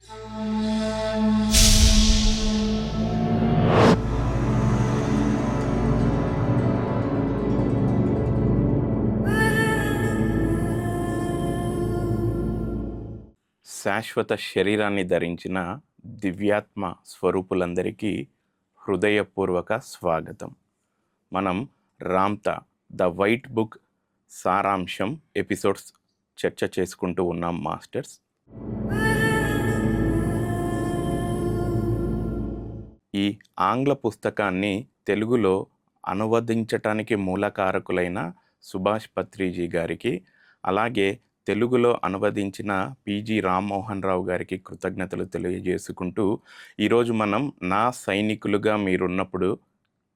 శాశ్వత శరీరాన్ని ధరించిన దివ్యాత్మ స్వరూపులందరికీ హృదయపూర్వక స్వాగతం. మనం రామ్తా ద వైట్ బుక్ సారాంశం ఎపిసోడ్స్ చర్చ చేసుకుంటూ ఉన్నాం మాస్టర్స్. ఈ ఆంగ్ల పుస్తకాన్ని తెలుగులో అనువదించటానికి మూలకారకులైన సుభాష్ పత్రిజీ గారికి, అలాగే తెలుగులో అనువదించిన పిజి రామ్మోహన్ రావు గారికి కృతజ్ఞతలు తెలియజేసుకుంటూ, ఈరోజు మనం నా సైనికులుగా మీరున్నప్పుడు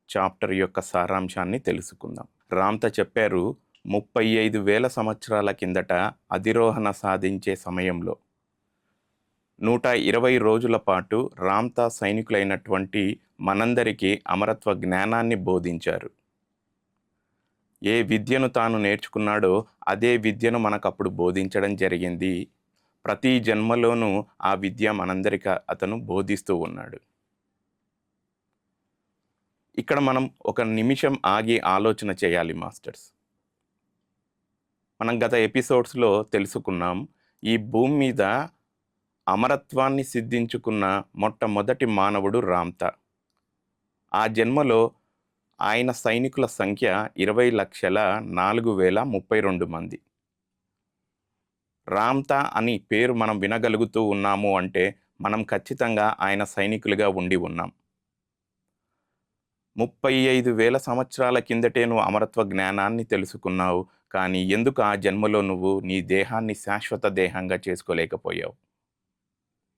చాప్టర్ యొక్క సారాంశాన్ని తెలుసుకుందాం. రామ్తా చెప్పారు, 35,000 సంవత్సరాల కిందట అధిరోహణ సాధించే సమయంలో 120 రోజుల పాటు రామ్తా సైనికులైనటువంటి మనందరికీ అమరత్వ జ్ఞానాన్ని బోధించారు. ఏ విద్యను తాను నేర్చుకున్నాడో అదే విద్యను మనకప్పుడు బోధించడం జరిగింది. ప్రతి జన్మలోనూ ఆ విద్య మనందరికీ అతను బోధిస్తూ ఉన్నాడు. ఇక్కడ మనం ఒక నిమిషం ఆగి ఆలోచన చేయాలి మాస్టర్స్. మనం గత ఎపిసోడ్స్లో తెలుసుకున్నాం, ఈ భూమి మీద అమరత్వాన్ని సిద్ధించుకున్న మొట్టమొదటి మానవుడు రామ్తా. ఆ జన్మలో ఆయన సైనికుల సంఖ్య 20,04,032 మంది. రామ్తా అని పేరు మనం వినగలుగుతూ ఉన్నాము అంటే మనం ఖచ్చితంగా ఆయన సైనికులుగా ఉండి ఉన్నాం. 35,000 సంవత్సరాల కిందటే నువ్వు అమరత్వ జ్ఞానాన్ని తెలుసుకున్నావు, కానీ ఎందుకు ఆ జన్మలో నువ్వు నీ దేహాన్ని శాశ్వత దేహంగా చేసుకోలేకపోయావు?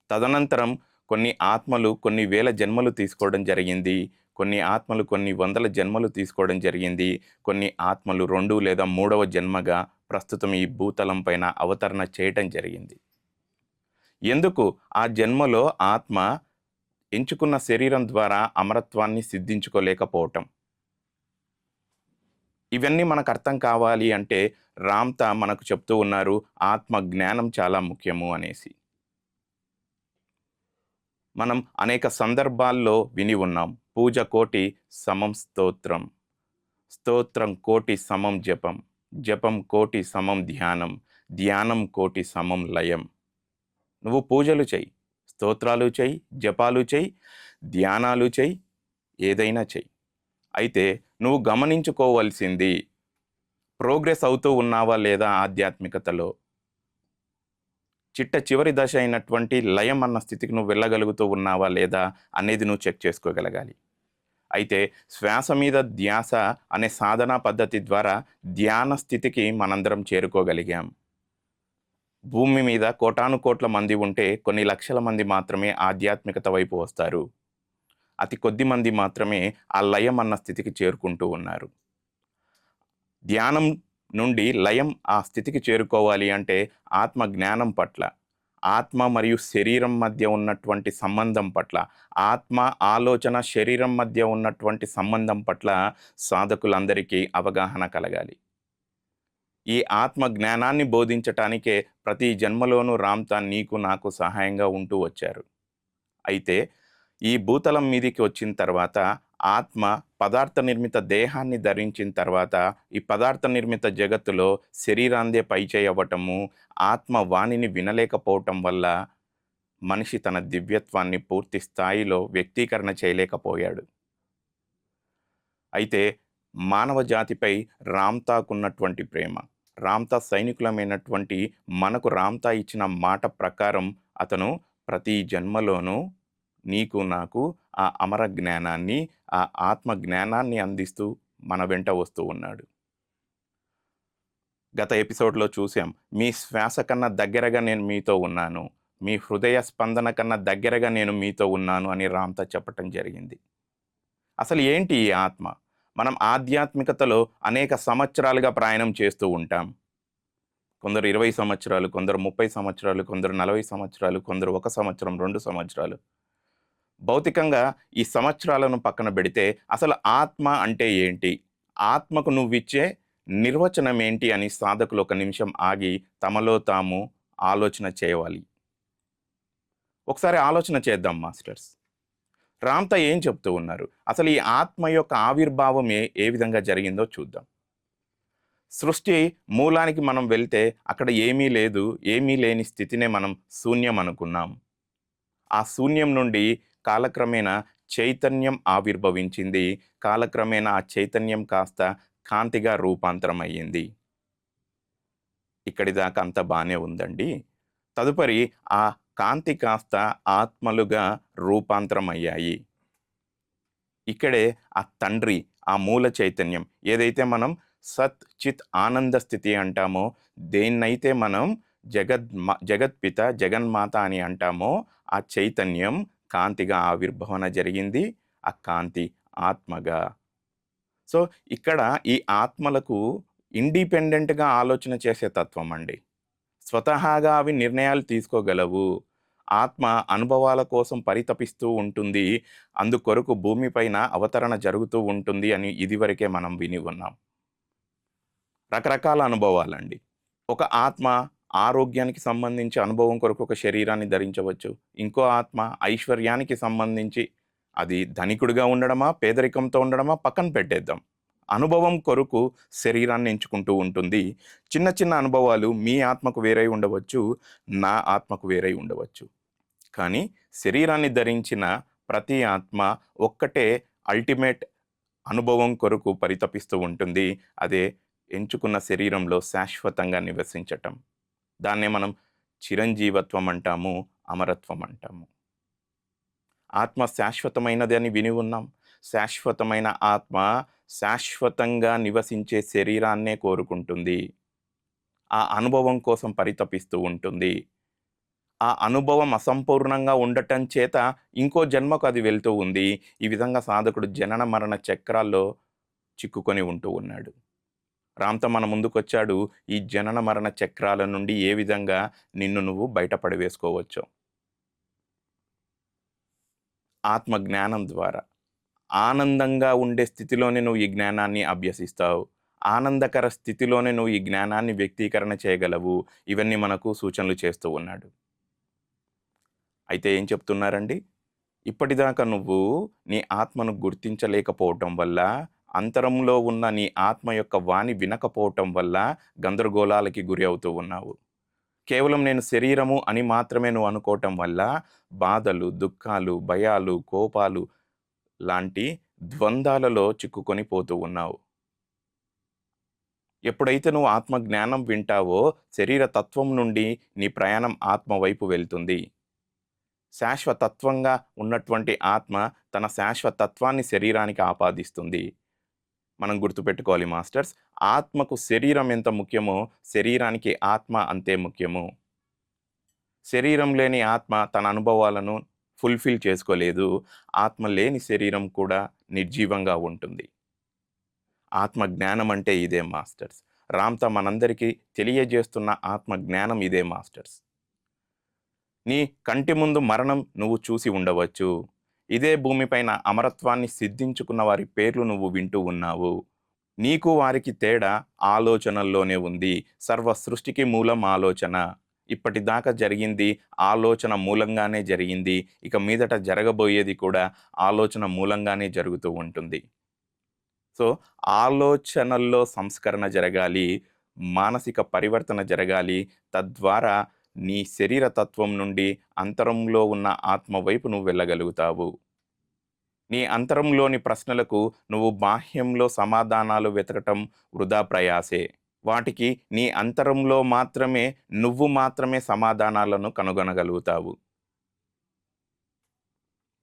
తదనంతరం కొన్ని ఆత్మలు కొన్ని వేల జన్మలు తీసుకోవడం జరిగింది, కొన్ని ఆత్మలు కొన్ని వందల జన్మలు తీసుకోవడం జరిగింది, కొన్ని ఆత్మలు 2 లేదా 3వ జన్మగా ప్రస్తుతం ఈ భూతలం పైన అవతరణ చేయటం జరిగింది. ఎందుకు ఆ జన్మలో ఆత్మ ఎంచుకున్న శరీరం ద్వారా అమరత్వాన్ని సిద్ధించుకోలేకపోవటం? ఇవన్నీ మనకు అర్థం కావాలి అంటే రామ్తా మనకు చెప్తూ ఉన్నారు, ఆత్మ జ్ఞానం చాలా ముఖ్యము అనేసి. మనం అనేక సందర్భాల్లో విని ఉన్నాం, పూజ కోటి సమం స్తోత్రం, స్తోత్రం కోటి సమం జపం, జపం కోటి సమం ధ్యానం, ధ్యానం కోటి సమం లయం. నువ్వు పూజలు చెయ్యి, స్తోత్రాలు చెయ్యి, జపాలు చెయ్యి, ధ్యానాలు చెయ్యి, ఏదైనా చెయ్యి. అయితే నువ్వు గమనించుకోవాల్సింది, ప్రోగ్రెస్ అవుతూ ఉన్నావా లేదా ఆధ్యాత్మికతలో? చిట్ట చివరి దశ అయినటువంటి లయం అన్న స్థితికి నువ్వు వెళ్ళగలుగుతూ ఉన్నావా లేదా అనేది నువ్వు చెక్ చేసుకోగలగాలి. అయితే శ్వాస మీద ధ్యాస అనే సాధనా పద్ధతి ద్వారా ధ్యాన స్థితికి మనందరం చేరుకోగలిగాం. భూమి మీద కోటాను కోట్ల మంది ఉంటే కొన్ని లక్షల మంది మాత్రమే ఆధ్యాత్మికత వైపు వస్తారు. అతి కొద్ది మంది మాత్రమే ఆ లయం అన్న స్థితికి చేరుకుంటూ ఉన్నారు. ధ్యానం నుండి లయం ఆ స్థితికి చేరుకోవాలి అంటే ఆత్మ జ్ఞానం పట్ల, ఆత్మ మరియు శరీరం మధ్య ఉన్నటువంటి సంబంధం పట్ల, ఆత్మ ఆలోచన శరీరం మధ్య ఉన్నటువంటి సంబంధం పట్ల సాధకులందరికీ అవగాహన కలగాలి. ఈ ఆత్మ జ్ఞానాన్ని బోధించటానికే ప్రతి జన్మలోనూ రామ్తా నీకు నాకు సహాయంగా ఉంటూ వచ్చారు. అయితే ఈ భూతలం మీదికి వచ్చిన తర్వాత ఆత్మ పదార్థ నిర్మిత దేహాన్ని ధరించిన తర్వాత ఈ పదార్థ నిర్మిత జగత్తులో శరీరాందే పైచేయవటము, ఆత్మ వాణిని వినలేకపోవటం వల్ల మనిషి తన దివ్యత్వాన్ని పూర్తి స్థాయిలో వ్యక్తీకరణ చేయలేకపోయాడు. అయితే మానవ జాతిపై రామ్తాకున్నటువంటి ప్రేమ, రామ్తా సైనికులమైనటువంటి మనకు రామ్తా ఇచ్చిన మాట ప్రకారం అతను ప్రతి జన్మలోనూ నీకు నాకు ఆ అమర జ్ఞానాన్ని, ఆ ఆత్మ జ్ఞానాన్ని అందిస్తూ మన వెంట వస్తూ ఉన్నాడు. గత ఎపిసోడ్లో చూసాం, మీ శ్వాస కన్నా దగ్గరగా నేను మీతో ఉన్నాను, మీ హృదయ స్పందన కన్నా దగ్గరగా నేను మీతో ఉన్నాను అని రామ్తా చెప్పటం జరిగింది. అసలు ఏంటి ఈ ఆత్మ? మనం ఆధ్యాత్మికతలో అనేక సంవత్సరాలుగా ప్రయాణం చేస్తూ ఉంటాం. కొందరు 20 సంవత్సరాలు, కొందరు 30 సంవత్సరాలు, కొందరు 40 సంవత్సరాలు, కొందరు 1 సంవత్సరం, 2 సంవత్సరాలు. భౌతికంగా ఈ సంవత్సరాలను పక్కన పెడితే అసలు ఆత్మ అంటే ఏంటి, ఆత్మకు నువ్విచ్చే నిర్వచనం ఏంటి అని సాధకులు ఒక నిమిషం ఆగి తమలో తాము ఆలోచన చేయవాలి. ఒకసారి ఆలోచన చేద్దాం మాస్టర్స్. రామ్‌త ఏం చెప్తూ ఉన్నారు? అసలు ఈ ఆత్మ యొక్క ఆవిర్భావం ఏ విధంగా జరిగిందో చూద్దాం. సృష్టి మూలానికి మనం వెళ్తే అక్కడ ఏమీ లేదు. ఏమీ లేని స్థితినే మనం శూన్యం అనుకున్నాం. ఆ శూన్యం నుండి కాలక్రమేణా చైతన్యం ఆవిర్భవించింది. కాలక్రమేణా ఆ చైతన్యం కాస్త కాంతిగా రూపాంతరమయ్యింది. ఇక్కడి దాకా అంతా బానే ఉందండి. తదుపరి ఆ కాంతి కాస్త ఆత్మలుగా రూపాంతరమయ్యాయి. ఇక్కడే ఆ తండ్రి, ఆ మూల చైతన్యం ఏదైతే మనం సత్, చిత్, ఆనంద స్థితి అంటామో, దేన్నైతే మనం జగత్పిత, జగన్మాత అని అంటామో, ఆ చైతన్యం కాంతిగా ఆవిర్భవన జరిగింది. ఆ కాంతి ఆత్మగా. సో, ఇక్కడ ఈ ఆత్మలకు ఇండిపెండెంట్‌గా ఆలోచన చేసే తత్వం అండి. స్వతహాగా అవి నిర్ణయాలు తీసుకోగలవు. ఆత్మ అనుభవాల కోసం పరితపిస్తూ ఉంటుంది. అందుకొరకు భూమిపైన అవతరణ జరుగుతూ ఉంటుంది అని ఇదివరకే మనం విని ఉన్నాం. రకరకాల అనుభవాలండి. ఒక ఆత్మ ఆరోగ్యానికి సంబంధించి అనుభవం కొరకు ఒక శరీరాన్ని ధరించవచ్చు. ఇంకో ఆత్మ ఐశ్వర్యానికి సంబంధించి అది ధనికుడిగా ఉండడమా, పేదరికంతో ఉండడమా పక్కన పెట్టేద్దాం. అనుభవం కొరకు శరీరాన్ని ఎంచుకుంటూ ఉంటుంది. చిన్న చిన్న అనుభవాలు మీ ఆత్మకు వేరై ఉండవచ్చు. నా ఆత్మకు వేరై ఉండవచ్చు. కానీ శరీరాన్ని ధరించిన ప్రతి ఆత్మ ఒక్కటే అల్టిమేట్ అనుభవం కొరకు పరితపిస్తూ ఉంటుంది. అదే ఎంచుకున్న శరీరంలో శాశ్వతంగా నివసించటం. దాన్నే మనం చిరంజీవత్వం అంటాము, అమరత్వం అంటాము. ఆత్మ శాశ్వతమైనది అని విని ఉన్నాం. శాశ్వతమైన ఆత్మ శాశ్వతంగా నివసించే శరీరాన్నే కోరుకుంటుంది. ఆ అనుభవం కోసం పరితపిస్తూ ఉంటుంది. ఆ అనుభవం అసంపూర్ణంగా ఉండటం చేత ఇంకో జన్మకు అది వెళ్తూ ఉంది. ఈ విధంగా సాధకుడు జనన మరణ చక్రాల్లో చిక్కుకొని ఉంటూ ఉన్నాడు. రామ్‌త మన ముందుకొచ్చాడు. ఈ జనన మరణ చక్రాల నుండి ఏ విధంగా నిన్ను నువ్వు బయట పడవేసుకోవచ్చో. ఆత్మ జ్ఞానం ద్వారా. ఆనందంగా ఉండే స్థితిలోనే నువ్వు ఈ జ్ఞానాన్ని అభ్యసిస్తావు. ఆనందకర స్థితిలోనే నువ్వు ఈ జ్ఞానాన్ని వ్యక్తీకరణ చేయగలవు. ఇవన్నీ మనకు సూచనలు చేస్తూ ఉన్నాడు. అయితే ఏం చెప్తున్నారండి? ఇప్పటిదాకా నువ్వు నీ ఆత్మను గుర్తించలేకపోవటం వల్ల, అంతరంలో ఉన్న నీ ఆత్మ యొక్క వాణి వినకపోవటం వల్ల గందరగోళాలకి గురి అవుతూ ఉన్నావు. కేవలం నేను శరీరము అని మాత్రమే నువ్వు అనుకోవటం వల్ల బాధలు, దుఃఖాలు, భయాలు, కోపాలు లాంటి ద్వంద్వాలలో చిక్కుకొని పోతూ ఉన్నావు. ఎప్పుడైతే నువ్వు ఆత్మ జ్ఞానం వింటావో, శరీర తత్వం నుండి నీ ప్రయాణం ఆత్మ వైపు వెళ్తుంది. శాశ్వతత్వంగా ఉన్నటువంటి ఆత్మ తన శాశ్వతత్వాన్ని శరీరానికి ఆపాదిస్తుంది. మనం గుర్తుపెట్టుకోవాలి మాస్టర్స్. ఆత్మకు శరీరం ఎంత ముఖ్యమో, శరీరానికి ఆత్మ అంతే ముఖ్యము. శరీరం లేని ఆత్మ తన అనుభవాలను ఫుల్‌ఫిల్ చేసుకోలేదు. ఆత్మ లేని శరీరం కూడా నిర్జీవంగా ఉంటుంది. ఆత్మ జ్ఞానం అంటే ఇదే మాస్టర్స్. రామ్‌త మనందరికీ తెలియజేస్తున్న ఆత్మ జ్ఞానం ఇదే మాస్టర్స్. నీ కంటి ముందు మరణం నువ్వు చూసి ఉండవచ్చు. ఇదే భూమిపైన అమరత్వాన్ని సిద్ధించుకున్న వారి పేర్లు నువ్వు వింటూ ఉన్నావు. నీకు వారికి తేడా ఆలోచనల్లోనే ఉంది. సర్వ సృష్టికి మూలం ఆలోచన. ఇప్పటిదాకా జరిగింది ఆలోచన మూలంగానే జరిగింది. ఇక మీదట జరగబోయేది కూడా ఆలోచన మూలంగానే జరుగుతూ ఉంటుంది. సో, ఆలోచనల్లో సంస్కరణ జరగాలి. మానసిక పరివర్తన జరగాలి. తద్వారా నీ శరీర తత్వం నుండి అంతరంలో ఉన్న ఆత్మ వైపు నువ్వు వెళ్ళగలుగుతావు. నీ అంతరంలోని ప్రశ్నలకు నువ్వు బాహ్యంలో సమాధానాలు వెతకటం వృధా ప్రయాసే. వాటికి నీ అంతరంలో మాత్రమే నువ్వు మాత్రమే సమాధానాలను కనుగొనగలుగుతావు.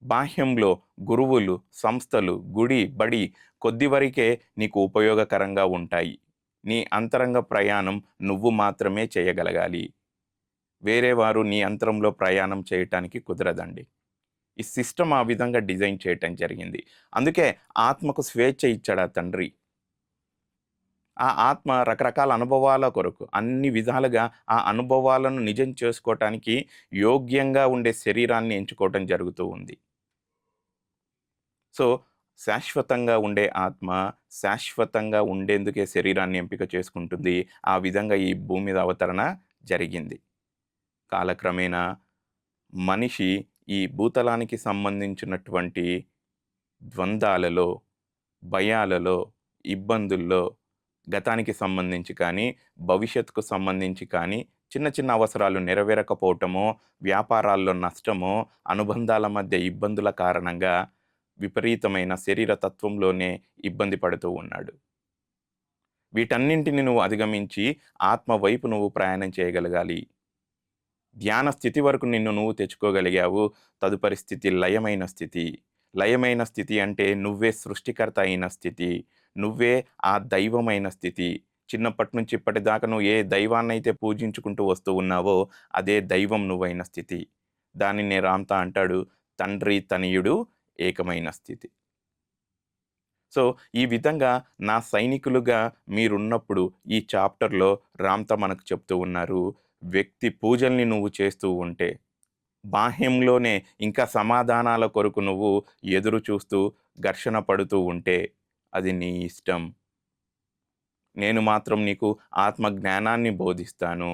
బాహ్యంలో గురువులు, సంస్థలు, గుడి, బడి కొద్ది వరకే నీకు ఉపయోగకరంగా ఉంటాయి. నీ అంతరంగ ప్రయాణం నువ్వు మాత్రమే చేయగలగాలి. వేరే వారు నీ అంతరంలో ప్రయాణం చేయటానికి కుదరదండి. ఈ సిస్టమ్ ఆ విధంగా డిజైన్ చేయటం జరిగింది. అందుకే ఆత్మకు స్వేచ్ఛ ఇచ్చాడు ఆ తండ్రి. ఆ ఆత్మ రకరకాల అనుభవాల కొరకు అన్ని విధాలుగా ఆ అనుభవాలను నిజం చేసుకోవటానికి యోగ్యంగా ఉండే శరీరాన్ని ఎంచుకోవటం జరుగుతూ ఉంది. సో, శాశ్వతంగా ఉండే ఆత్మ శాశ్వతంగా ఉండేందుకే శరీరాన్ని ఎంపిక చేసుకుంటుంది. ఆ విధంగా ఈ భూమి మీద అవతరణ జరిగింది. కాలక్రమేణా మనిషి ఈ భూతలానికి సంబంధించినటువంటి ద్వంద్వాలలో, భయాలలో, ఇబ్బందుల్లో గతానికి సంబంధించి కానీ, భవిష్యత్తుకు సంబంధించి కానీ, చిన్న చిన్న అవసరాలు నెరవేరకపోవటమో, వ్యాపారాల్లో నష్టమో, అనుబంధాల మధ్య ఇబ్బందుల కారణంగా విపరీతమైన శరీర తత్వంలోనే ఇబ్బంది పడుతూ ఉన్నాడు. వీటన్నింటిని నువ్వు అధిగమించి ఆత్మ వైపు నువ్వు ప్రయాణం చేయగలగాలి. ధ్యాన స్థితి వరకు నిన్ను నువ్వు తెచ్చుకోగలిగావు. తదుపరి స్థితి లయమైన స్థితి. లయమైన స్థితి అంటే నువ్వే సృష్టికర్త అయిన స్థితి. నువ్వే ఆ దైవమైన స్థితి. చిన్నప్పటి నుంచి ఇప్పటిదాకా నువ్వు ఏ దైవాన్నైతే పూజించుకుంటూ వస్తూ ఉన్నావో అదే దైవం నువ్వైన స్థితి. దానినే రామ్తా అంటాడు, తండ్రి తనయుడు ఏకమైన స్థితి. సో, ఈ విధంగా నా సైనికులుగా మీరున్నప్పుడు ఈ చాప్టర్‌లో రామ్తా మనకు చెప్తూ ఉన్నారు. వ్యక్తి పూజల్ని నువ్వు చేస్తూ ఉంటే, బాహ్యంలోనే ఇంకా సమాధానాల కొరకు నువ్వు ఎదురు చూస్తూ, ఘర్షణ పడుతూ ఉంటే, అది నీ ఇష్టం. నేను మాత్రం నీకు ఆత్మ జ్ఞానాన్ని బోధిస్తాను.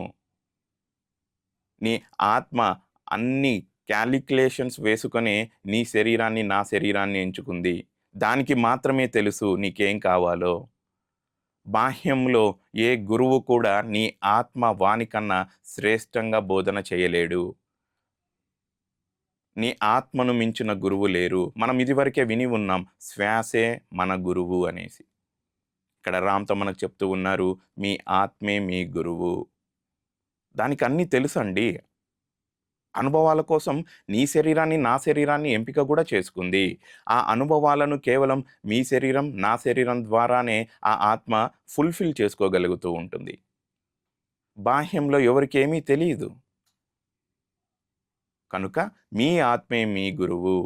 నీ ఆత్మ అన్ని కాలిక్యులేషన్స్ వేసుకొనే నీ శరీరాన్ని, నా శరీరాన్ని ఎంచుకుంది. దానికి మాత్రమే తెలుసు నీకేం కావాలో. బాహ్యంలో ఏ గురువు కూడా నీ ఆత్మ వానికన్నా శ్రేష్టంగా బోధన చేయలేడు. నీ ఆత్మను మించిన గురువు లేరు. మనం ఇదివరకే విని ఉన్నాం. శ్వాసే మన గురువు అనేసి. ఇక్కడ రామ్‌తో మనకు చెప్తూ ఉన్నారు. మీ ఆత్మే మీ గురువు. దానికి అన్నీ తెలుసండి. అనుభవాల కోసం నీ శరీరాన్ని, నా శరీరాన్ని ఎంపిక గూడా చేసుకుంది. ఆ అనుభవాలను కేవలం మీ శరీరం, నా శరీరం ద్వారానే ఆ ఆత్మ ఫుల్‌ఫిల్ చేసుకోగలుగుతూ ఉంటుంది. బాహ్యంలో ఎవరికేమీ తెలీదు. కనుక మీ ఆత్మే మీ గురువు.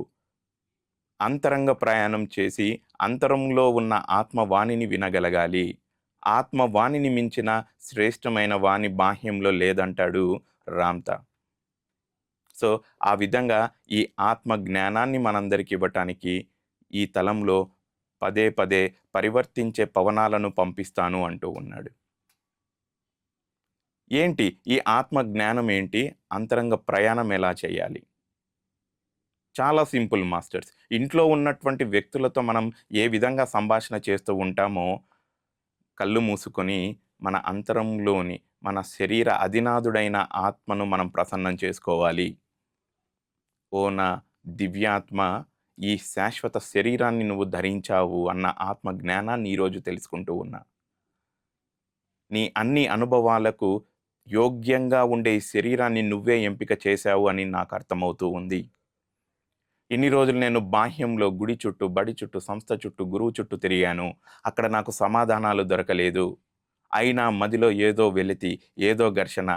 అంతరంగ ప్రయాణం చేసి అంతరంలో ఉన్న ఆత్మవాణిని వినగలగాలి. ఆత్మవాణిని మించిన శ్రేష్టమైన వాణి బాహ్యంలో లేదంటాడు రామ్తా. సో, ఆ విధంగా ఈ ఆత్మ జ్ఞానాన్ని మనందరికి ఇవ్వటానికి ఈ తలంలో పదే పదే పరివర్తించే పవనాలను పంపిస్తాను అంటూ ఉన్నాడు. ఏంటి ఈ ఆత్మ జ్ఞానం ఏంటి? అంతరంగ ప్రయాణం ఎలా చేయాలి? చాలా సింపుల్ మాస్టర్స్. ఇంట్లో ఉన్నటువంటి వ్యక్తులతో మనం ఏ విధంగా సంభాషణ చేస్తూ ఉంటామో, కళ్ళు మూసుకొని మన అంతరంలోని మన శరీర అధినాథుడైన ఆత్మను మనం ప్రసన్నం చేసుకోవాలి. ఓ నా దివ్యాత్మ, ఈ శాశ్వత శరీరాన్ని నువ్వు ధరించావు అన్న ఆత్మ జ్ఞానాన్ని ఈరోజు తెలుసుకుంటూ ఉన్నా. నీ అన్ని అనుభవాలకు యోగ్యంగా ఉండే ఈ శరీరాన్ని నువ్వే ఎంపిక చేశావు అని నాకు అర్థమవుతూ ఉంది. ఇన్ని రోజులు నేను బాహ్యంలో గుడి చుట్టూ, బడి చుట్టూ, సంస్థ చుట్టూ, గురువు చుట్టూ తిరిగాను. అక్కడ నాకు సమాధానాలు దొరకలేదు. అయినా మదిలో ఏదో వెలితి, ఏదో ఘర్షణ.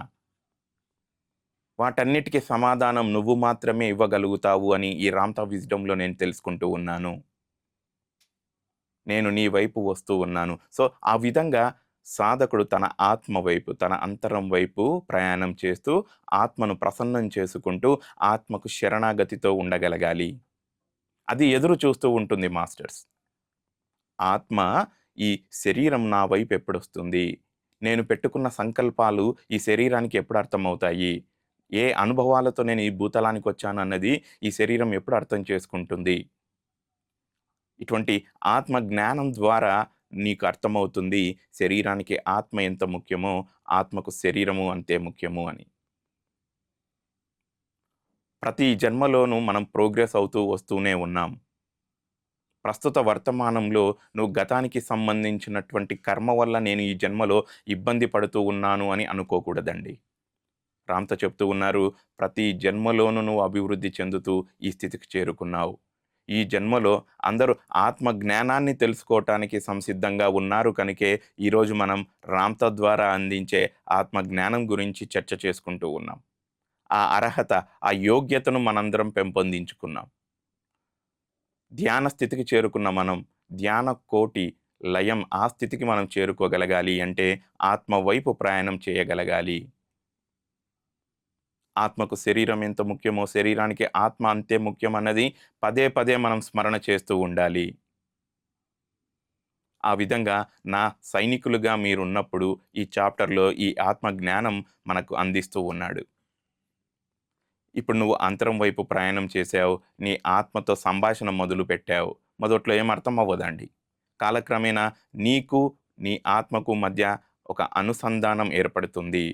వాటన్నిటికి సమాధానం నువ్వు మాత్రమే ఇవ్వగలుగుతావు అని ఈ రామ్‌తా విజ్డమ్‌లో నేను తెలుసుకుంటూ ఉన్నాను. నేను నీ వైపు వస్తూ ఉన్నాను. సో, ఆ విధంగా సాధకుడు తన ఆత్మ వైపు, తన అంతరం వైపు ప్రయాణం చేస్తూ, ఆత్మను ప్రసన్నం చేసుకుంటూ, ఆత్మకు శరణాగతితో ఉండగలగాలి. అది ఎదురు చూస్తూ ఉంటుంది మాస్టర్స్. ఆత్మ ఈ శరీరం నా వైపు ఎప్పుడొస్తుంది? నేను పెట్టుకున్న సంకల్పాలు ఈ శరీరానికి ఎప్పుడు అర్థమవుతాయి? ఏ అనుభవాలతో నేను ఈ భూతలానికొచ్చానన్నది ఈ శరీరం ఎప్పుడు అర్థం చేసుకుంటుంది? ఇటువంటి ఆత్మ జ్ఞానం ద్వారా నీకు అర్థమవుతుంది శరీరానికి ఆత్మ ఎంత ముఖ్యమో, ఆత్మకు శరీరము అంతే ముఖ్యము అని. ప్రతి జన్మలోనూ మనం ప్రోగ్రెస్ అవుతూ వస్తూనే ఉన్నాం. ప్రస్తుత వర్తమానంలో నువ్వు గతానికి సంబంధించినటువంటి కర్మ వల్ల నేను ఈ జన్మలో ఇబ్బంది పడుతూ ఉన్నాను అని అనుకోకూడదండి. రామ్‌తో చెప్తూ ఉన్నారు, ప్రతి జన్మలోనూ నువ్వు అభివృద్ధి చెందుతూ ఈ స్థితికి చేరుకున్నావు. ఈ జన్మలో అందరూ ఆత్మ జ్ఞానాన్ని తెలుసుకోవటానికి సంసిద్ధంగా ఉన్నారు కనుకే ఈరోజు మనం రామ్‌తా ద్వారా అందించే ఆత్మ జ్ఞానం గురించి చర్చ చేసుకుంటూ ఉన్నాం. ఆ అర్హత, ఆ యోగ్యతను మనందరం పెంపొందించుకున్నాం. ధ్యాన స్థితికి చేరుకున్న మనం, ధ్యాన కోటి లయం ఆ స్థితికి మనం చేరుకోగలగాలి అంటే ఆత్మ వైపు ప్రయాణం చేయగలగాలి. ఆత్మకు శరీరం ఎంత ముఖ్యమో, శరీరానికి ఆత్మ అంతే ముఖ్యమన్నది పదే పదే మనం స్మరణ చేస్తూ ఉండాలి. ఆ విధంగా నా సైనికులుగా మీరున్నప్పుడు ఈ చాప్టర్‌లో ఈ ఆత్మ జ్ఞానం మనకు అందిస్తూ ఉన్నాడు. ఇప్పుడు నువ్వు అంతరం వైపు ప్రయాణం చేసావు. నీ ఆత్మతో సంభాషణ మొదలుపెట్టావు. మొదట్లో ఏం అర్థం అవ్వదండి. కాలక్రమేణా నీకు, నీ ఆత్మకు మధ్య ఒక అనుసంధానం ఏర్పడుతుంది.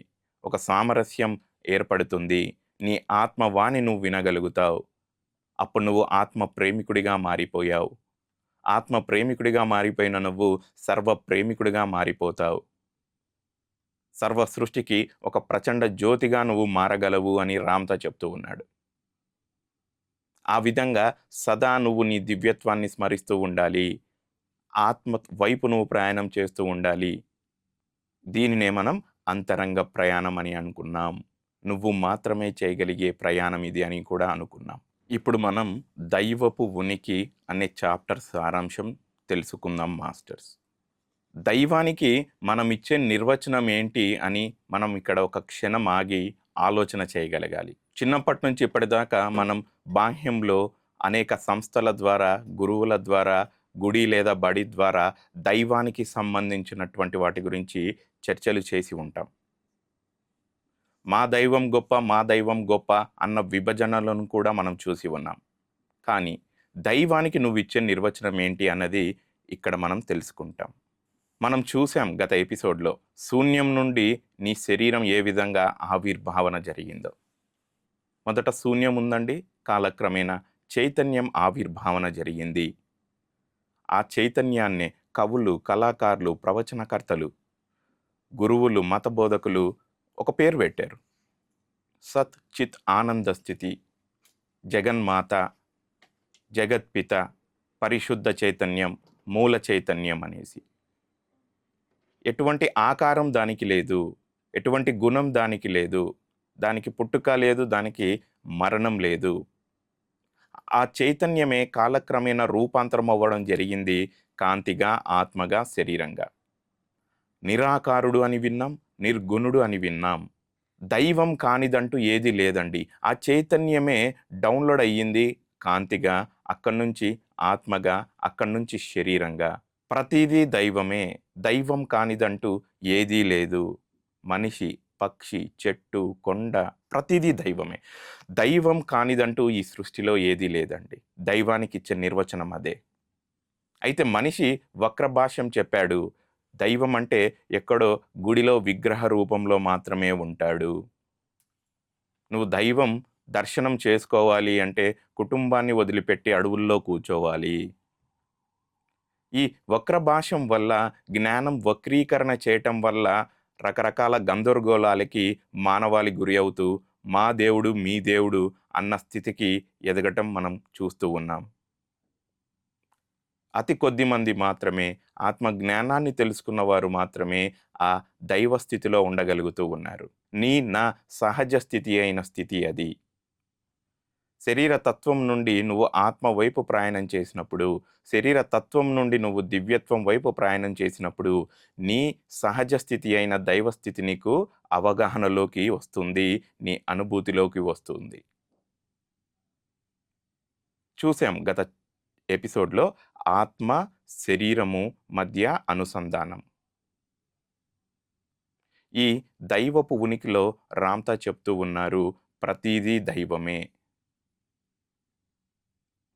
ఒక సామరస్యం ఏర్పడుతుంది. నీ ఆత్మ వాణి నువ్వు వినగలుగుతావు. అప్పుడు నువ్వు ఆత్మ ప్రేమికుడిగా మారిపోయావు. ఆత్మ ప్రేమికుడిగా మారిపోయిన నువ్వు సర్వ ప్రేమికుడిగా మారిపోతావు. సర్వ సృష్టికి ఒక ప్రచండ జ్యోతిగా నువ్వు మారగలవు అని రామ్‌తా చెప్తూ ఉన్నాడు. ఆ విధంగా సదా నువ్వు నీ దివ్యత్వాన్ని స్మరిస్తూ ఉండాలి. ఆత్మ వైపు నువ్వు ప్రయాణం చేస్తూ ఉండాలి. దీనినే మనం అంతరంగ ప్రయాణం అని అనుకున్నాం. నువ్వు మాత్రమే చేయగలిగే ప్రయాణం ఇది అని కూడా అనుకున్నాం. ఇప్పుడు మనం దైవపు ఉనికి అనే చాప్టర్ సారాంశం తెలుసుకుందాం మాస్టర్స్. దైవానికి మనం ఇచ్చే నిర్వచనం ఏంటి అని మనం ఇక్కడ ఒక క్షణం ఆగి ఆలోచన చేయగలగాలి. చిన్నప్పటి నుంచి ఇప్పటిదాకా మనం బాహ్యంలో అనేక సంస్థల ద్వారా, గురువుల ద్వారా, గుడి లేదా బడి ద్వారా దైవానికి సంబంధించినటువంటి వాటి గురించి చర్చలు చేసి ఉంటాం. మా దైవం గొప్ప, మా దైవం గొప్ప అన్న విభజనలను కూడా మనం చూసి ఉన్నాం. కానీ దైవానికి నువ్వు ఇచ్చే నిర్వచనం ఏంటి అన్నది ఇక్కడ మనం తెలుసుకుంటాం. మనం చూసాం గత ఎపిసోడ్లో శూన్యం నుండి నీ శరీరం ఏ విధంగా ఆవిర్భావన జరిగిందో. మొదట శూన్యం ఉందండి, కాలక్రమేణా చైతన్యం ఆవిర్భావన జరిగింది. ఆ చైతన్యాన్నే కవులు, కళాకారులు, ప్రవచనకర్తలు, గురువులు, మత బోధకులు ఒక పేరు పెట్టారు. సత్ చిత్ ఆనంద స్థితి, జగన్మాత, జగత్పిత, పరిశుద్ధ చైతన్యం, మూల చైతన్యం అనేసి. ఎటువంటి ఆకారం దానికి లేదు, ఎటువంటి గుణం దానికి లేదు, దానికి పుట్టుక లేదు, దానికి మరణం లేదు. ఆ చైతన్యమే కాలక్రమేణా రూపాంతరం అవ్వడం జరిగింది, కాంతిగా, ఆత్మగా, శరీరంగా. నిరాకారుడు అని విన్నాం, నిర్గుణుడు అని విన్నాం. దైవం కానిదంటూ ఏది లేదండి. ఆ చైతన్యమే డౌన్లోడ్ అయ్యింది కాంతిగా, అక్కడి నుంచి ఆత్మగా, అక్కడి నుంచి శరీరంగా. ప్రతిదీ దైవమే. దైవం కానిదంటూ ఏదీ లేదు. మనిషి, పక్షి, చెట్టు, కొండ ప్రతిదీ దైవమే. దైవం కానిదంటూ ఈ సృష్టిలో ఏదీ లేదండి. దైవానికి ఇచ్చే నిర్వచనం అదే. అయితే మనిషి వక్రభాష్యం చెప్పాడు. దైవం అంటే ఎక్కడో గుడిలో విగ్రహ రూపంలో మాత్రమే ఉంటాడు. నువ్వు దైవం దర్శనం చేసుకోవాలి అంటే కుటుంబాన్ని వదిలిపెట్టి అడవుల్లో కూర్చోవాలి. ఈ వక్రభాష్యం వల్ల, జ్ఞానం వక్రీకరణ చేయటం వల్ల రకరకాల గందరగోళాలకి మానవాళి గురి అవుతూ, మా దేవుడు, మీ దేవుడు అన్న స్థితికి ఎదగటం మనం చూస్తూ ఉన్నాం. అతి కొద్ది మంది మాత్రమే, ఆత్మ జ్ఞానాన్ని తెలుసుకున్న వారు మాత్రమే ఆ దైవ స్థితిలో ఉండగలుగుతూ ఉన్నారు. నా సహజ స్థితి అయిన స్థితి అది. శరీర తత్వం నుండి నువ్వు ఆత్మ వైపు ప్రయాణం చేసినప్పుడు, శరీర తత్వం నుండి నువ్వు దివ్యత్వం వైపు ప్రయాణం చేసినప్పుడు, నీ సహజ స్థితి అయిన దైవ స్థితి నీకు అవగాహనలోకి వస్తుంది, నీ అనుభూతిలోకి వస్తుంది. చూసాం గత ఎపిసోడ్లో ఆత్మ, శరీరము మధ్య అనుసంధానం. ఈ దైవపు ఉనికిలో రామ్‌తా చెప్తూ ఉన్నారు, ప్రతీదీ దైవమే.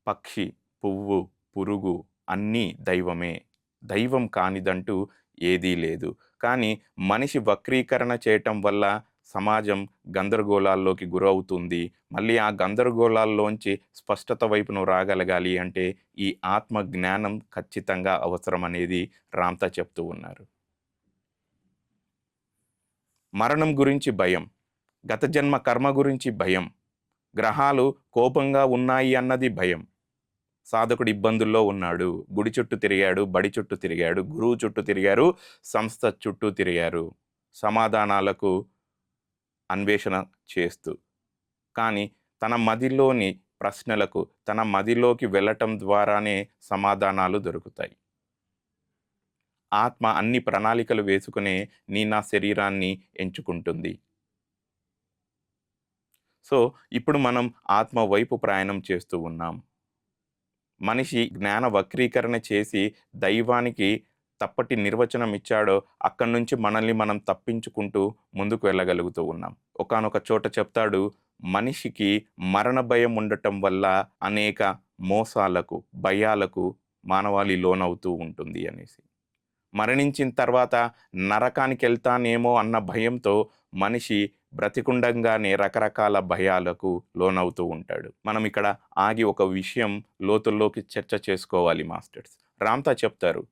పక్షి, పువ్వు, పురుగు అన్నీ దైవమే. దైవం కానిదంటూ ఏదీ లేదు. కానీ మనిషి వక్రీకరణ చేయటం వల్ల సమాజం గందరగోళాల్లోకి గురవుతుంది. మళ్ళీ ఆ గందరగోళాల్లోంచి స్పష్టత వైపు నువ్వు రాగలగాలి అంటే ఈ ఆత్మ జ్ఞానం ఖచ్చితంగా అవసరమనేది రామ్‌తా చెప్తూ ఉన్నారు. మరణం గురించి భయం, గత జన్మ కర్మ గురించి భయం, గ్రహాలు కోపంగా ఉన్నాయి అన్నది భయం. సాధకుడు ఇబ్బందుల్లో ఉన్నాడు. గుడి చుట్టూ తిరిగాడు, బడి చుట్టూ తిరిగాడు, గురువు చుట్టూ తిరిగారు, సంస్థ చుట్టూ తిరిగారు. సమాధానాలకు అన్వేషణ చేస్తూ. కానీ తన మదిలోని ప్రశ్నలకు, తన మదిలోకి వెళ్ళటం ద్వారానే సమాధానాలు దొరుకుతాయి. ఆత్మ అన్ని ప్రణాళికలు వేసుకునే నా శరీరాన్ని ఎంచుకుంటుంది. సో, ఇప్పుడు మనం ఆత్మ వైపు ప్రయాణం చేస్తూ ఉన్నాం. మనిషి జ్ఞాన వక్రీకరణ చేసి దైవానికి తప్పటి నిర్వచనం ఇచ్చాడో అక్కడి నుంచి మనల్ని మనం తప్పించుకుంటూ ముందుకు వెళ్ళగలుగుతూ ఉన్నాం. ఒకానొక చోట చెప్తాడు, మనిషికి మరణ భయం ఉండటం వల్ల అనేక మోసాలకు, భయాలకు మానవాళి లోనవుతూ ఉంటుంది అనేసి. మరణించిన తర్వాత నరకానికెళ్తానేమో అన్న భయంతో మనిషి బ్రతికుండంగానే రకరకాల భయాలకు లోనవుతూ ఉంటాడు. మనం ఇక్కడ ఆగి ఒక విషయం లోతుల్లోకి చర్చ చేసుకోవాలి మాస్టర్స్. రామ్తా చెప్తారు,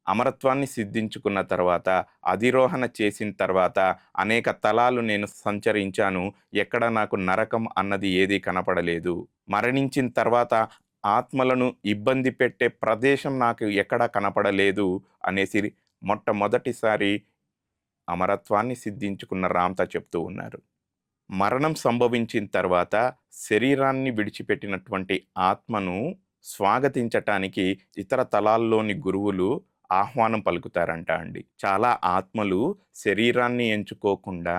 అమరత్వాన్ని సిద్ధించుకున్న తర్వాత, అధిరోహణ చేసిన తర్వాత అనేక తలాలు నేను సంచరించాను. ఎక్కడ నాకు నరకం అన్నది ఏదీ కనపడలేదు. మరణించిన తర్వాత ఆత్మలను ఇబ్బంది పెట్టే ప్రదేశం నాకు ఎక్కడా కనపడలేదు అనేసి మొట్టమొదటిసారి అమరత్వాన్ని సిద్ధించుకున్న రామ్తా చెప్తూ ఉన్నారు. మరణం సంభవించిన తర్వాత శరీరాన్ని విడిచిపెట్టినటువంటి ఆత్మను స్వాగతించటానికి ఇతర తలాల్లోని గురువులు ఆహ్వానం పలుకుతారంట అండి. చాలా ఆత్మలు శరీరాన్ని ఎంచుకోకుండా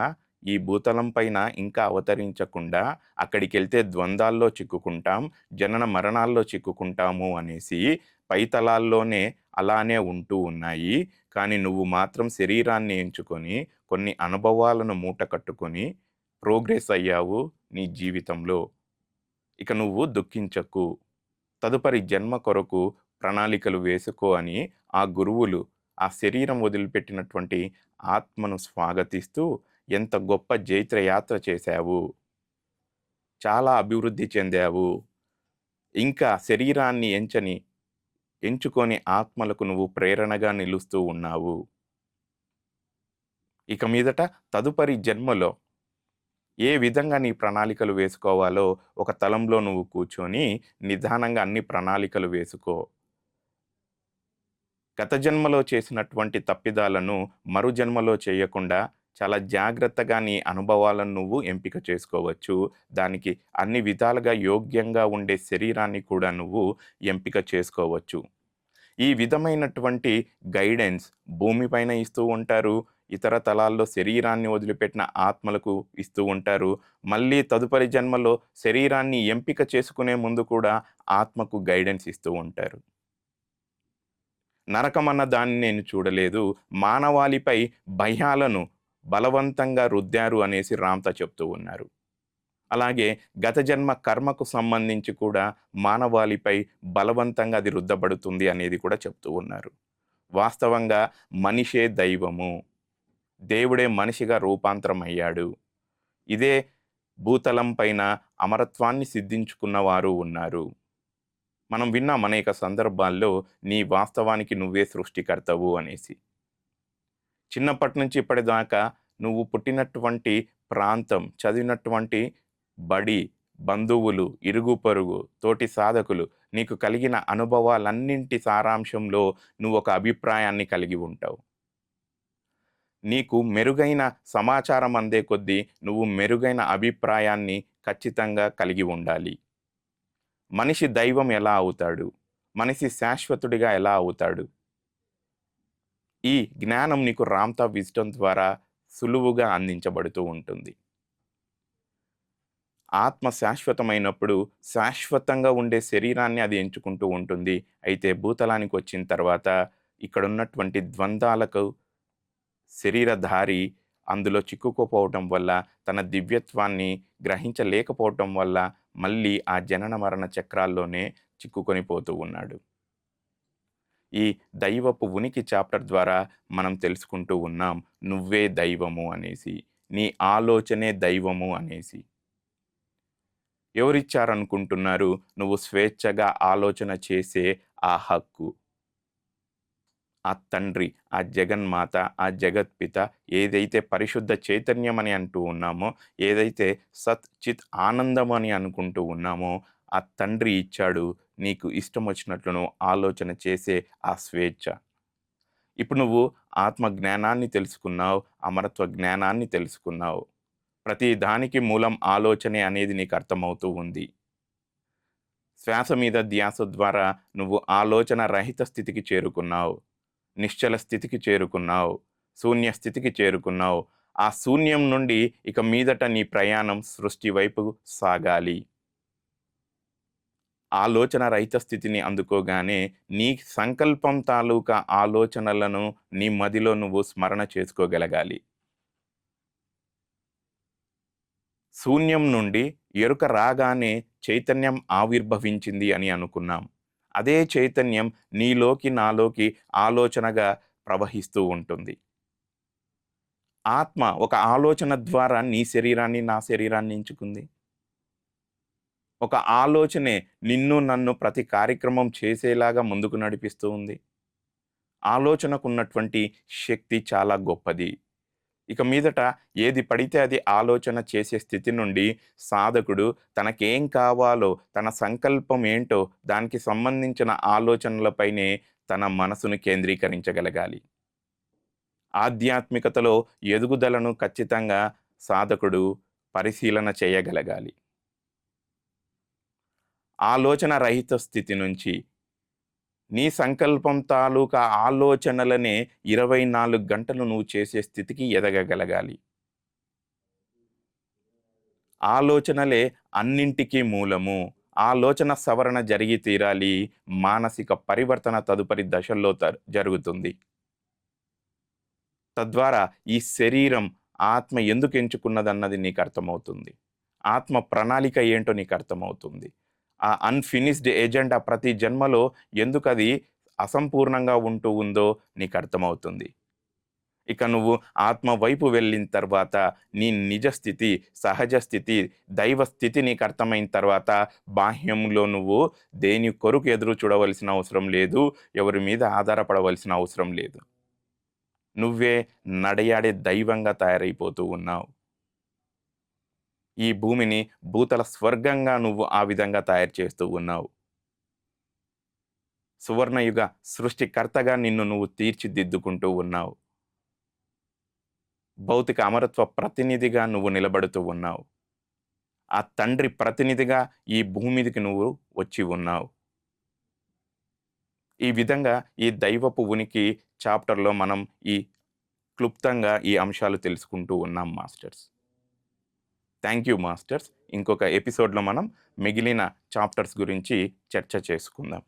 ఈ భూతలం పైన ఇంకా అవతరించకుండా అక్కడికెళ్తే ద్వంద్వాల్లో చిక్కుకుంటాం, జనన మరణాల్లో చిక్కుకుంటాము అనేసి పై తలాల్లోనే అలానే ఉంటూ ఉన్నాయి. కానీ నువ్వు మాత్రం శరీరాన్ని ఎంచుకొని కొన్ని అనుభవాలను మూట కట్టుకొని ప్రోగ్రెస్ అయ్యావు నీ జీవితంలో. ఇక నువ్వు దుఃఖించకు, తదుపరి జన్మ కొరకు ప్రణాళికలు వేసుకో అని ఆ గురువులు ఆ శరీరం వదిలిపెట్టినటువంటి ఆత్మను స్వాగతిస్తూ, ఎంత గొప్ప జైత్రయాత్ర చేశావు, చాలా అభివృద్ధి చెందావు, ఇంకా శరీరాన్ని ఎంచుకొని ఆత్మలకు నువ్వు ప్రేరణగా నిలుస్తూ ఉన్నావు. ఇక మీదట తదుపరి జన్మలో ఏ విధంగా నీ ప్రణాళికలు వేసుకోవాలో ఒక తలంలో నువ్వు కూర్చొని నిదానంగా అన్ని ప్రణాళికలు వేసుకో. గత జన్మలో చేసినటువంటి తప్పిదాలను మరు జన్మలో చేయకుండా చాలా జాగ్రత్తగా నీ అనుభవాలను నువ్వు ఎంపిక చేసుకోవచ్చు. దానికి అన్ని విధాలుగా యోగ్యంగా ఉండే శరీరాన్ని కూడా నువ్వు ఎంపిక చేసుకోవచ్చు. ఈ విధమైనటువంటి గైడెన్స్ భూమిపైన ఇస్తూ ఉంటారు. ఇతర తలాల్లో శరీరాన్ని వదిలిపెట్టిన ఆత్మలకు ఇస్తూ ఉంటారు. మళ్ళీ తదుపరి జన్మలో శరీరాన్ని ఎంపిక చేసుకునే ముందు కూడా ఆత్మకు గైడెన్స్ ఇస్తూ ఉంటారు. నరకం అన్న దాన్ని నేను చూడలేదు, మానవాళిపై భయాలను బలవంతంగా రుద్దారు అనేసి రామ్తా చెప్తూ ఉన్నారు. అలాగే గత జన్మ కర్మకు సంబంధించి కూడా మానవాళిపై బలవంతంగా అది రుద్దబడుతుంది అనేది కూడా చెప్తూ ఉన్నారు. వాస్తవంగా మనిషే దైవము, దేవుడే మనిషిగా రూపాంతరం అయ్యాడు. ఇదే భూతలం పైన అమరత్వాన్ని సిద్ధించుకున్న వారు ఉన్నారు. మనం విన్నాం అనేక సందర్భాల్లో, నీ వాస్తవానికి నువ్వే సృష్టికర్తవు అనేసి. చిన్నప్పటి నుంచి ఇప్పటిదాకా నువ్వు పుట్టినటువంటి ప్రాంతం, చదివినటువంటి బడి, బంధువులు, ఇరుగు పొరుగు, తోటి సాధకులు, నీకు కలిగిన అనుభవాలన్నింటి సారాంశంలో నువ్వు ఒక అభిప్రాయాన్ని కలిగి ఉంటావు. నీకు మెరుగైన సమాచారం అందే కొద్దీ నువ్వు మెరుగైన అభిప్రాయాన్ని ఖచ్చితంగా కలిగి ఉండాలి. మనిషి దైవం ఎలా అవుతాడు? మనిషి శాశ్వతుడిగా ఎలా అవుతాడు? ఈ జ్ఞానం నీకు రామ్తా విజ్డమ్ ద్వారా సులువుగా అందించబడుతూ ఉంటుంది. ఆత్మ శాశ్వతమైనప్పుడు శాశ్వతంగా ఉండే శరీరాన్ని అది ఎంచుకుంటూ ఉంటుంది. అయితే భూతలానికి వచ్చిన తర్వాత ఇక్కడున్నటువంటి ద్వంద్వాలకు శరీరధారి అందులో చిక్కుకుపోవటం వల్ల, తన దివ్యత్వాన్ని గ్రహించలేకపోవటం వల్ల మళ్ళీ ఆ జనన మరణ చక్రాల్లోనే చిక్కుకొని పోతూ ఉన్నాడు. ఈ దైవపు ఉనికి చాప్టర్ ద్వారా మనం తెలుసుకుంటూ ఉన్నాం, నువ్వే దైవము అనేసి, నీ ఆలోచనే దైవము అనేసి. ఎవరిచ్చారనుకుంటున్నారు నువ్వు స్వేచ్ఛగా ఆలోచన చేసే ఆ హక్కు? ఆ తండ్రి, ఆ జగన్మాత, ఆ జగత్పిత, ఏదైతే పరిశుద్ధ చైతన్యం అని అంటూ ఉన్నామో, ఏదైతే సత్ చిత్ ఆనందం అని అనుకుంటూ ఉన్నామో, ఆ తండ్రి ఇచ్చాడు నీకు ఇష్టం వచ్చినట్లు నువ్వు ఆలోచన చేసే ఆ స్వేచ్ఛ. ఇప్పుడు నువ్వు ఆత్మ జ్ఞానాన్ని తెలుసుకున్నావు, అమరత్వ జ్ఞానాన్ని తెలుసుకున్నావు. ప్రతి దానికి మూలం ఆలోచనే అనేది నీకు అర్థమవుతూ ఉంది. శ్వాస మీద ధ్యాస ద్వారా నువ్వు ఆలోచన రహిత స్థితికి చేరుకున్నావు, నిశ్చల స్థితికి చేరుకున్నావు, శూన్య స్థితికి చేరుకున్నావు. ఆ శూన్యం నుండి ఇక మీదట నీ ప్రయాణం సృష్టి వైపు సాగాలి. ఆలోచన రహిత స్థితిని అందుకోగానే నీ సంకల్పం తాలూకా ఆలోచనలను నీ మదిలో నువ్వు స్మరణ చేసుకోగలగాలి. శూన్యం నుండి ఎరుక రాగానే చైతన్యం ఆవిర్భవించింది అని అనుకున్నాం. అదే చైతన్యం నీలోకి, నాలోకి ఆలోచనగా ప్రవహిస్తూ ఉంటుంది. ఆత్మ ఒక ఆలోచన ద్వారా నీ శరీరాన్ని, నా శరీరాన్ని ఎంచుకుంది. ఒక ఆలోచనే నిన్ను, నన్ను ప్రతి కార్యక్రమం చేసేలాగా ముందుకు నడిపిస్తూ ఉంది. ఆలోచనకున్నటువంటి శక్తి చాలా గొప్పది. ఇక మీదట ఏది పడితే అది ఆలోచన చేసే స్థితి నుండి సాధకుడు తనకేం కావాలో, తన సంకల్పం ఏంటో దానికి సంబంధించిన ఆలోచనలపైనే తన మనసును కేంద్రీకరించగలగాలి. ఆధ్యాత్మికతలో ఎదుగుదలను ఖచ్చితంగా సాధకుడు పరిశీలన చేయగలగాలి. ఆలోచన రహిత స్థితి నుంచి నీ సంకల్పం తాలూకా ఆలోచనలనే 24 గంటలు నువ్వు చేసే స్థితికి ఎదగగలగాలి. ఆలోచనలే అన్నింటికీ మూలము. ఆలోచన సవరణ జరిగి తీరాలి. మానసిక పరివర్తన తదుపరి దశల్లో జరుగుతుంది. తద్వారా ఈ శరీరం ఆత్మ ఎందుకు ఎంచుకున్నదన్నది నీకు అర్థమవుతుంది. ఆత్మ ప్రణాళిక ఏంటో నీకు అర్థమవుతుంది. ఆ అన్‌ఫినిష్డ్ ఎజెండా ప్రతి జన్మలో ఎందుకది అసంపూర్ణంగా ఉంటూ ఉందో నీకు అర్థమవుతుంది. ఇక నువ్వు ఆత్మ వైపు వెళ్ళిన తర్వాత నీ నిజ స్థితి, సహజ స్థితి, దైవ స్థితి నీకు అర్థమైన తర్వాత బాహ్యంలో నువ్వు దేని కొరకు ఎదురు చూడవలసిన అవసరం లేదు. ఎవరి మీద ఆధారపడవలసిన అవసరం లేదు. నువ్వే నడయాడే దైవంగా తయారైపోతూ ఉన్నావు. ఈ భూమిని భూతల స్వర్గంగా నువ్వు ఆ విధంగా తయారు చేస్తూ ఉన్నావు. సువర్ణయుగ సృష్టికర్తగా నిన్ను నువ్వు తీర్చిదిద్దుకుంటూ ఉన్నావు. భౌతిక అమరత్వ ప్రతినిధిగా నువ్వు నిలబడుతూ ఉన్నావు. ఆ తండ్రి ప్రతినిధిగా ఈ భూమి మీదకి నువ్వు వచ్చి ఉన్నావు. ఈ విధంగా ఈ దైవపు ఉనికి చాప్టర్‌లో మనం క్లుప్తంగా ఈ అంశాలు తెలుసుకుంటూ ఉన్నాం మాస్టర్స్. Thank you masters. ఇంకొక ఎపిసోడ్‌లో మనం మిగిలిన చాప్టర్స్ గురించి చర్చ చేసుకుందాం.